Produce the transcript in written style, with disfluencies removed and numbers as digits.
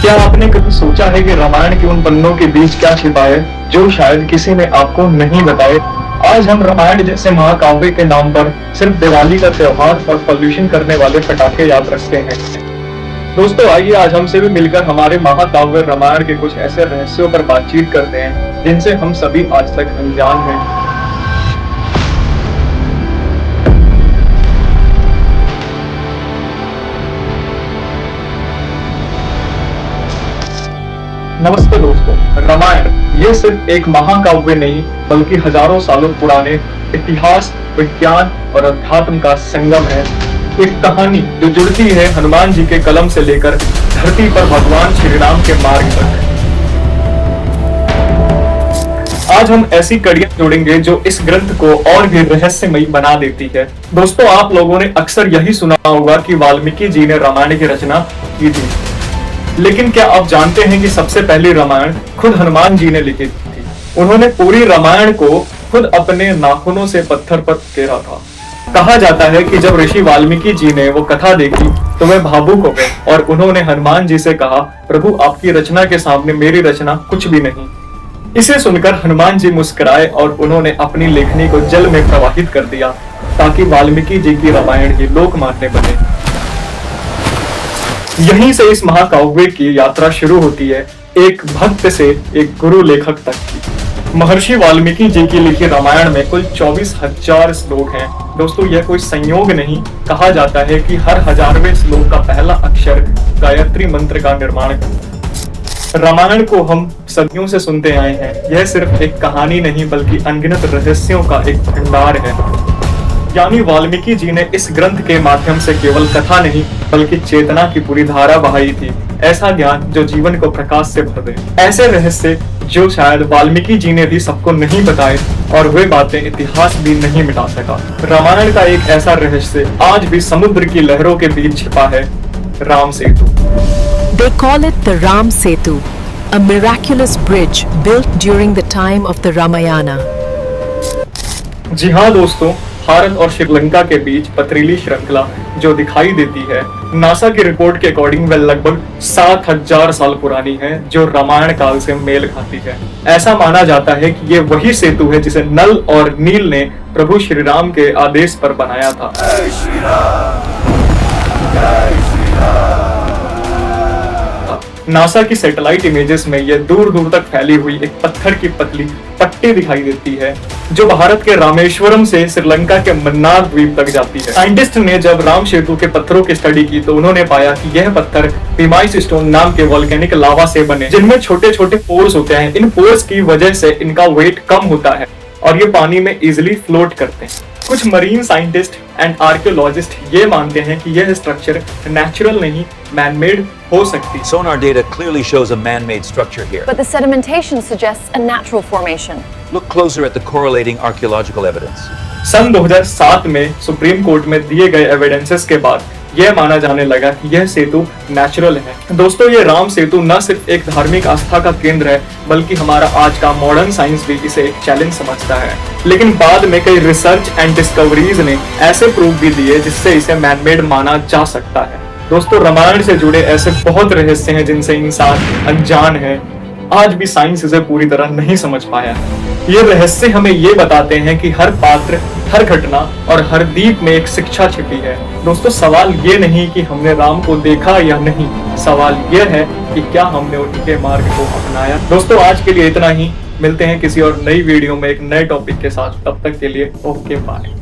क्या आपने कभी सोचा है कि रामायण के उन पन्नों के बीच क्या छिपा है जो शायद किसी ने आपको नहीं बताए। आज हम रामायण जैसे महाकाव्य के नाम पर सिर्फ दिवाली का त्योहार और पॉल्यूशन करने वाले पटाखे याद रखते हैं। दोस्तों आइए आज हमसे भी मिलकर हमारे महाकाव्य रामायण के कुछ ऐसे रहस्यों पर बातचीत करते हैं जिनसे हम सभी आज तक अनजान हैं। नमस्ते दोस्तों, रामायण ये सिर्फ एक महाकाव्य नहीं बल्कि हजारों सालों पुराने इतिहास, विज्ञान और अध्यात्म का संगम है। एक कहानी जो जुड़ती है हनुमान जी के कलम से लेकर धरती पर भगवान श्री राम के मार्ग तक। आज हम ऐसी कड़ियां जोड़ेंगे जो इस ग्रंथ को और भी रहस्यमयी बना देती है। दोस्तों आप लोगों ने अक्सर यही सुना होगा कि वाल्मीकि जी ने रामायण की रचना की थी, लेकिन क्या आप जानते हैं कि सबसे पहली रामायण खुद हनुमान जी ने लिखी थी। उन्होंने पूरी रामायण को खुद अपने नाखूनों से पत्थर पर उकेरा था। कहा जाता है कि जब ऋषि वाल्मीकि जी ने वो कथा देखी तो वे भावुक हो गए और उन्होंने हनुमान जी से कहा, प्रभु आपकी रचना के सामने मेरी रचना कुछ भी नहीं। इसे सुनकर हनुमान जी मुस्कुराए और उन्होंने अपनी लेखनी को जल में प्रवाहित कर दिया ताकि वाल्मीकि जी की रामायण ही लोकमान्य बने। यहीं से इस महाकाव्य की यात्रा शुरू होती है, एक भक्त से एक गुरु लेखक तक की। महर्षि वाल्मीकि जी की लिखी रामायण में कुल 24,000 श्लोक हैं। दोस्तों यह कोई संयोग नहीं, कहा जाता है कि हर 1000वें श्लोक का पहला अक्षर गायत्री मंत्र का निर्माण करता है। रामायण को हम सदियों से सुनते आए हैं। यह सिर्फ एक कहानी नहीं बल्कि अनगिनत रहस्यों का एक भंडार है। यानी वाल्मीकि जी ने इस ग्रंथ के माध्यम से केवल कथा नहीं बल्कि चेतना की पूरी धारा बहाई थी। ऐसा ज्ञान जो जीवन को प्रकाश से भर दे, ऐसे रहस्य जो शायद वाल्मीकि जी ने भी सबको नहीं बताए और वे बातें इतिहास भी नहीं मिटा सका। रामायण का एक ऐसा रहस्य आज भी समुद्र की लहरों के बीच छिपा है, Ram Setu. They call it the Ram Setu, a miraculous bridge built during the time of the Ramayana. जी हाँ दोस्तों, भारत और श्रीलंका के बीच पथरीली श्रृंखला जो दिखाई देती है, नासा की रिपोर्ट के अकॉर्डिंग वह लगभग 7000 साल पुरानी है, जो रामायण काल से मेल खाती है। ऐसा माना जाता है कि ये वही सेतु है जिसे नल और नील ने प्रभु श्री राम के आदेश पर बनाया था। नासा की सैटेलाइट इमेजेस में यह दूर दूर तक फैली हुई एक पत्थर की पतली पट्टी दिखाई देती है जो भारत के रामेश्वरम से श्रीलंका के मन्नार द्वीप तक जाती है। साइंटिस्ट ने जब राम सेतु के पत्थरों की स्टडी की तो उन्होंने पाया कि यह पत्थर पिमाइस स्टोन नाम के वोल्केनिक लावा से बने, जिनमें छोटे छोटे पोर्स होते हैं। इन पोर्स की वजह से इनका वेट कम होता है और ये पानी में इजिली फ्लोट करते हैं। कुछ मरीन साइंटिस्ट एंड आर्कियोलॉजिस्ट ये मानते हैं कि यह स्ट्रक्चर नेचुरल नहीं, मैनमेड हो सकती है। Sonar data clearly shows a man-made structure here. But the sedimentation suggests a natural formation. Look closer at the correlating archaeological evidence. सन 2007 में सुप्रीम कोर्ट में दिए गए एविडेंसेस के बाद यह माना जाने लगा कि यह सेतु नेचुरल है। दोस्तों ये राम सेतु न सिर्फ एक धार्मिक आस्था का केंद्र है बल्कि हमारा आज का मॉडर्न साइंस भी इसे एक चैलेंज समझता है। लेकिन बाद में कई रिसर्च एंड डिस्कवरीज ने ऐसे प्रूफ भी दिए जिससे इसे मैनमेड माना जा सकता है। दोस्तों रामायण से जुड़े ऐसे बहुत रहस्य हैं जिनसे इंसान अनजान है। आज भी साइंस इसे पूरी तरह नहीं समझ पाया। ये रहस्य हमें ये बताते हैं कि हर पात्र, हर घटना और हर दीप में एक शिक्षा छिपी है। दोस्तों सवाल ये नहीं कि हमने राम को देखा या नहीं, सवाल ये है कि क्या हमने उनके मार्ग को अपनाया। दोस्तों आज के लिए इतना ही, मिलते हैं किसी और नई वीडियो में एक नए टॉपिक के साथ। तब तक के लिए ओके बाय।